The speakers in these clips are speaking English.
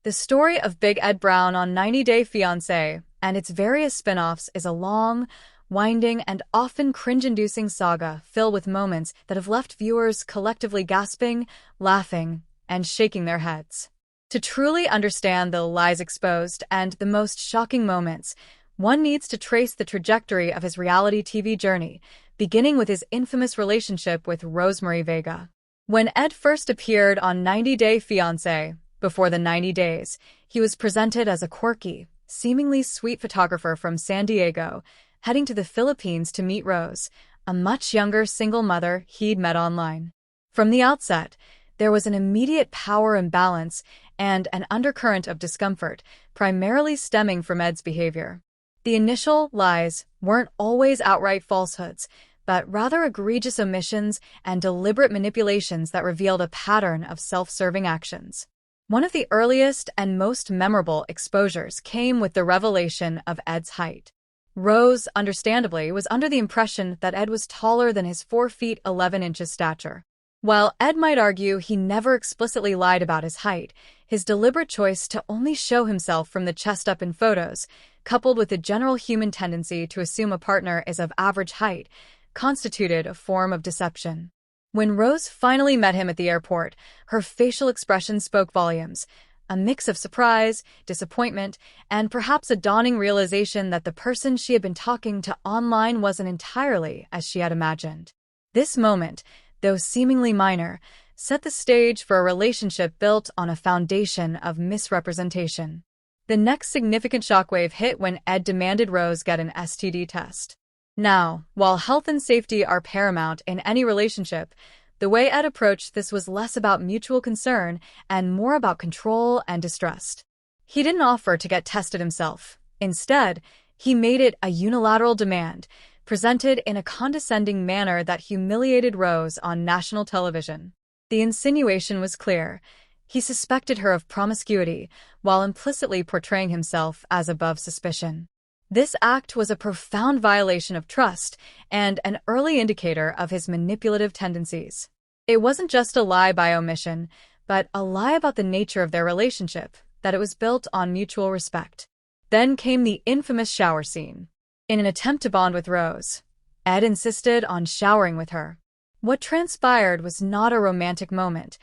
The story of Big Ed Brown on 90 Day Fiancé and its various spin-offs is a long, winding, and often cringe-inducing saga filled with moments that have left viewers collectively gasping, laughing, and shaking their heads. To truly understand the lies exposed and the most shocking moments, one needs to trace the trajectory of his reality TV journey, beginning with his infamous relationship with Rosemary Vega. When Ed first appeared on 90 Day Fiancé, before the 90 days, he was presented as a quirky, seemingly sweet photographer from San Diego, heading to the Philippines to meet Rose, a much younger single mother he'd met online. From the outset, there was an immediate power imbalance and an undercurrent of discomfort, primarily stemming from Ed's behavior. The initial lies weren't always outright falsehoods, but rather egregious omissions and deliberate manipulations that revealed a pattern of self-serving actions. One of the earliest and most memorable exposures came with the revelation of Ed's height. Rose, understandably, was under the impression that Ed was taller than his 4 feet 11 inches stature. While Ed might argue he never explicitly lied about his height, his deliberate choice to only show himself from the chest up in photos, coupled with the general human tendency to assume a partner is of average height, constituted a form of deception. When Rose finally met him at the airport, her facial expression spoke volumes, a mix of surprise, disappointment, and perhaps a dawning realization that the person she had been talking to online wasn't entirely as she had imagined. This moment, though seemingly minor, set the stage for a relationship built on a foundation of misrepresentation. The next significant shockwave hit when Ed demanded Rose get an STD test. Now, while health and safety are paramount in any relationship, the way Ed approached this was less about mutual concern and more about control and distrust. He didn't offer to get tested himself. Instead, he made it a unilateral demand, presented in a condescending manner that humiliated Rose on national television. The insinuation was clear. He suspected her of promiscuity, while implicitly portraying himself as above suspicion. This act was a profound violation of trust and an early indicator of his manipulative tendencies. It wasn't just a lie by omission, but a lie about the nature of their relationship, that it was built on mutual respect. Then came the infamous shower scene. In an attempt to bond with Rose, Ed insisted on showering with her. What transpired was not a romantic moment,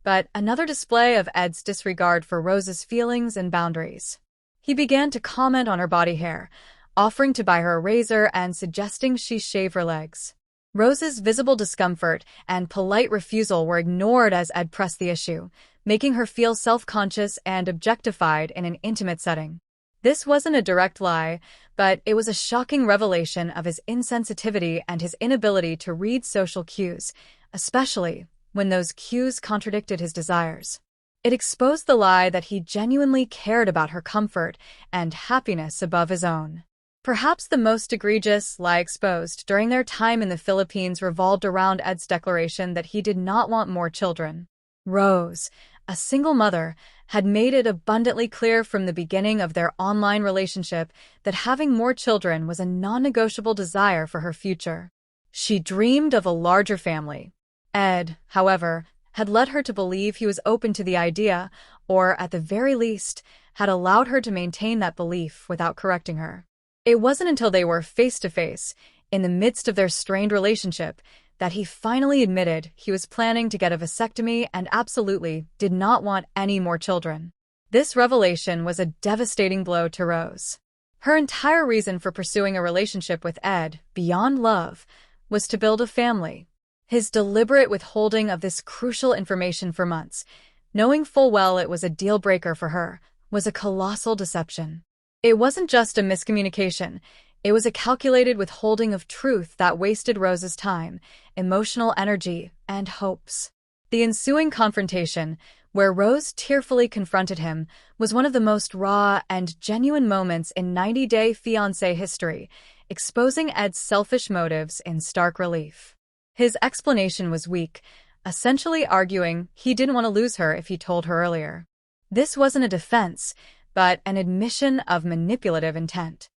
but another display of Ed's disregard for Rose's feelings and boundaries. He began to comment on her body hair, offering to buy her a razor and suggesting she shave her legs. Rose's visible discomfort and polite refusal were ignored as Ed pressed the issue, making her feel self-conscious and objectified in an intimate setting. This wasn't a direct lie, but it was a shocking revelation of his insensitivity and his inability to read social cues, especially when those cues contradicted his desires. It exposed the lie that he genuinely cared about her comfort and happiness above his own. Perhaps the most egregious lie exposed during their time in the Philippines revolved around Ed's declaration that he did not want more children. Rose, a single mother, had made it abundantly clear from the beginning of their online relationship that having more children was a non-negotiable desire for her future. She dreamed of a larger family. Ed, however, had led her to believe he was open to the idea, or at the very least, had allowed her to maintain that belief without correcting her. It wasn't until they were face-to-face, in the midst of their strained relationship, that he finally admitted he was planning to get a vasectomy and absolutely did not want any more children. This revelation was a devastating blow to Rose. Her entire reason for pursuing a relationship with Ed, beyond love, was to build a family. His deliberate withholding of this crucial information for months, knowing full well it was a deal-breaker for her, was a colossal deception. It wasn't just a miscommunication, it was a calculated withholding of truth that wasted Rose's time, emotional energy, and hopes. The ensuing confrontation, where Rose tearfully confronted him, was one of the most raw and genuine moments in 90 Day Fiancé history, exposing Ed's selfish motives in stark relief. His explanation was weak, essentially arguing he didn't want to lose her if he told her earlier. This wasn't a defense, but an admission of manipulative intent.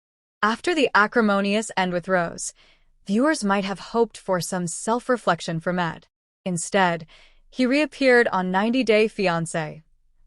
After the acrimonious end with Rose, viewers might have hoped for some self-reflection from Ed. Instead, he reappeared on 90 Day Fiancé.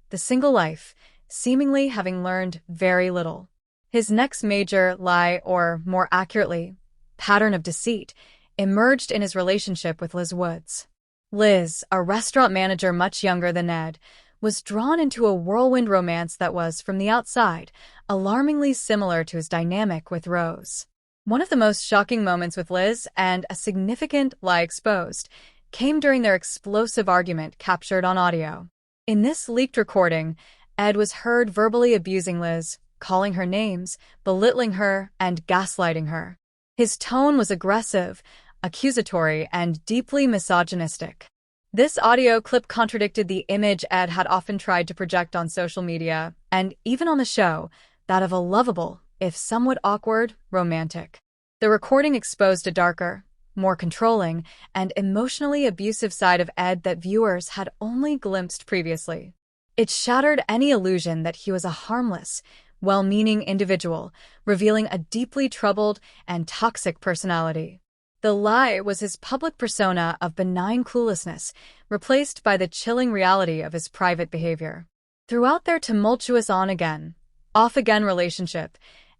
The single life, seemingly having learned very little. His next major lie, or more accurately, pattern of deceit, emerged in his relationship with Liz Woods. Liz, a restaurant manager much younger than Ed, was drawn into a whirlwind romance that was, from the outside, alarmingly similar to his dynamic with Rose. One of the most shocking moments with Liz, and a significant lie exposed, came during their explosive argument captured on audio. In this leaked recording, Ed was heard verbally abusing Liz, calling her names, belittling her, and gaslighting her. His tone was aggressive, accusatory, and deeply misogynistic. This audio clip contradicted the image Ed had often tried to project on social media, and even on the show, that of a lovable, if somewhat awkward, romantic. The recording exposed a darker, more controlling, and emotionally abusive side of Ed that viewers had only glimpsed previously. It shattered any illusion that he was a harmless, well-meaning individual, revealing a deeply troubled and toxic personality. The lie was his public persona of benign cluelessness, replaced by the chilling reality of his private behavior. Throughout their tumultuous on-again, off-again relationship,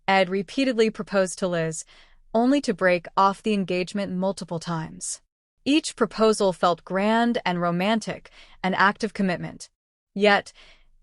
Ed repeatedly proposed to Liz, only to break off the engagement multiple times. Each proposal felt grand and romantic, an act of commitment. Yet,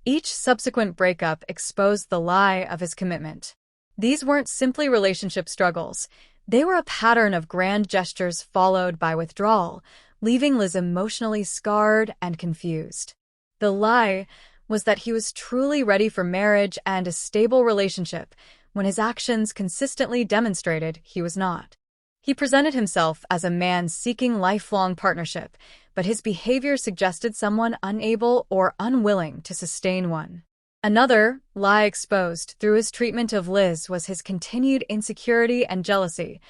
each subsequent breakup exposed the lie of his commitment. These weren't simply relationship struggles. They were a pattern of grand gestures followed by withdrawal, leaving Liz emotionally scarred and confused. The lie was that he was truly ready for marriage and a stable relationship, when his actions consistently demonstrated he was not. He presented himself as a man seeking lifelong partnership, but his behavior suggested someone unable or unwilling to sustain one. Another lie exposed through his treatment of Liz was his continued insecurity and jealousy,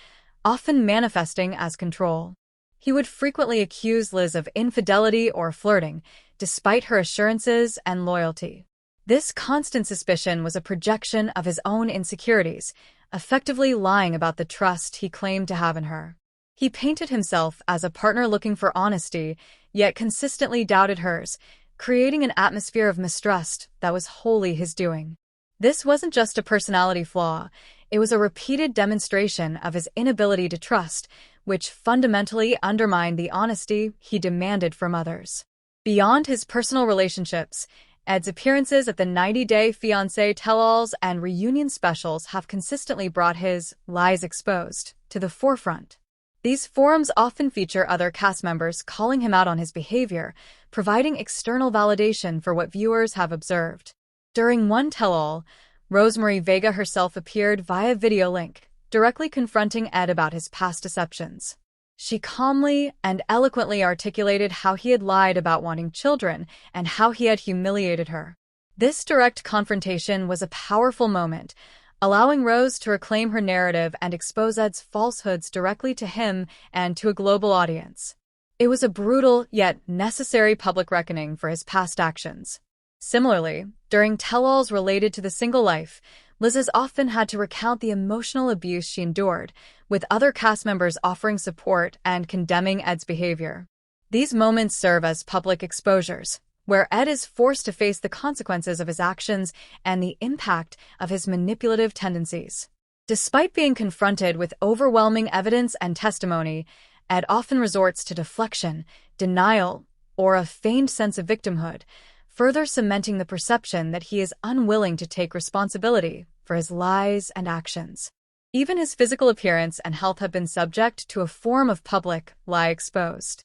often manifesting as control. He would frequently accuse Liz of infidelity or flirting, despite her assurances and loyalty. This constant suspicion was a projection of his own insecurities, effectively lying about the trust he claimed to have in her. He painted himself as a partner looking for honesty, yet consistently doubted hers, creating an atmosphere of mistrust that was wholly his doing. This wasn't just a personality flaw, it was a repeated demonstration of his inability to trust, which fundamentally undermined the honesty he demanded from others. Beyond his personal relationships, Ed's appearances at the 90-Day Fiancé tell-alls and reunion specials have consistently brought his lies exposed to the forefront. These forums often feature other cast members calling him out on his behavior, providing external validation for what viewers have observed. During one tell-all, Rosemary Vega herself appeared via video link, directly confronting Ed about his past deceptions. She calmly and eloquently articulated how he had lied about wanting children and how he had humiliated her. This direct confrontation was a powerful moment, allowing Rose to reclaim her narrative and expose Ed's falsehoods directly to him and to a global audience. It was a brutal yet necessary public reckoning for his past actions. Similarly, during tell-alls related to the single life, Liz has often had to recount the emotional abuse she endured, with other cast members offering support and condemning Ed's behavior. These moments serve as public exposures, where Ed is forced to face the consequences of his actions and the impact of his manipulative tendencies. Despite being confronted with overwhelming evidence and testimony, Ed often resorts to deflection, denial, or a feigned sense of victimhood, further cementing the perception that he is unwilling to take responsibility for his lies and actions. Even his physical appearance and health have been subject to a form of public lie exposed.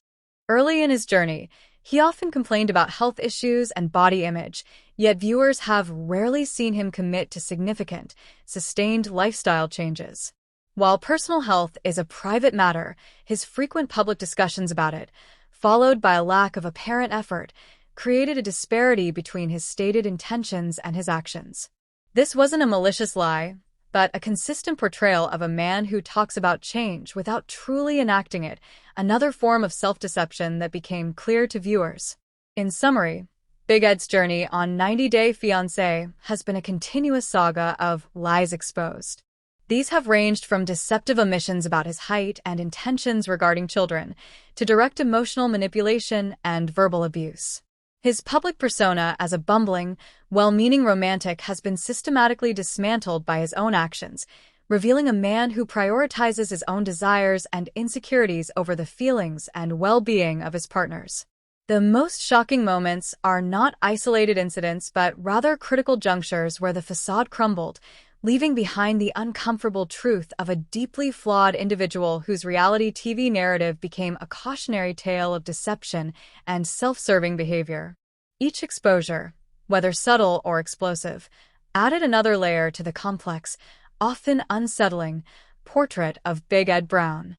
Early in his journey, he often complained about health issues and body image, yet viewers have rarely seen him commit to significant, sustained lifestyle changes. While personal health is a private matter, his frequent public discussions about it, followed by a lack of apparent effort, created a disparity between his stated intentions and his actions. This wasn't a malicious lie, but a consistent portrayal of a man who talks about change without truly enacting it, another form of self-deception that became clear to viewers. In summary, Big Ed's journey on 90-Day Fiancé has been a continuous saga of lies exposed. These have ranged from deceptive omissions about his height and intentions regarding children, to direct emotional manipulation and verbal abuse. His public persona as a bumbling, well-meaning romantic has been systematically dismantled by his own actions, revealing a man who prioritizes his own desires and insecurities over the feelings and well-being of his partners. The most shocking moments are not isolated incidents, but rather critical junctures where the facade crumbled, leaving behind the uncomfortable truth of a deeply flawed individual whose reality TV narrative became a cautionary tale of deception and self-serving behavior. Each exposure, whether subtle or explosive, added another layer to the complex, often unsettling, portrait of Big Ed Brown.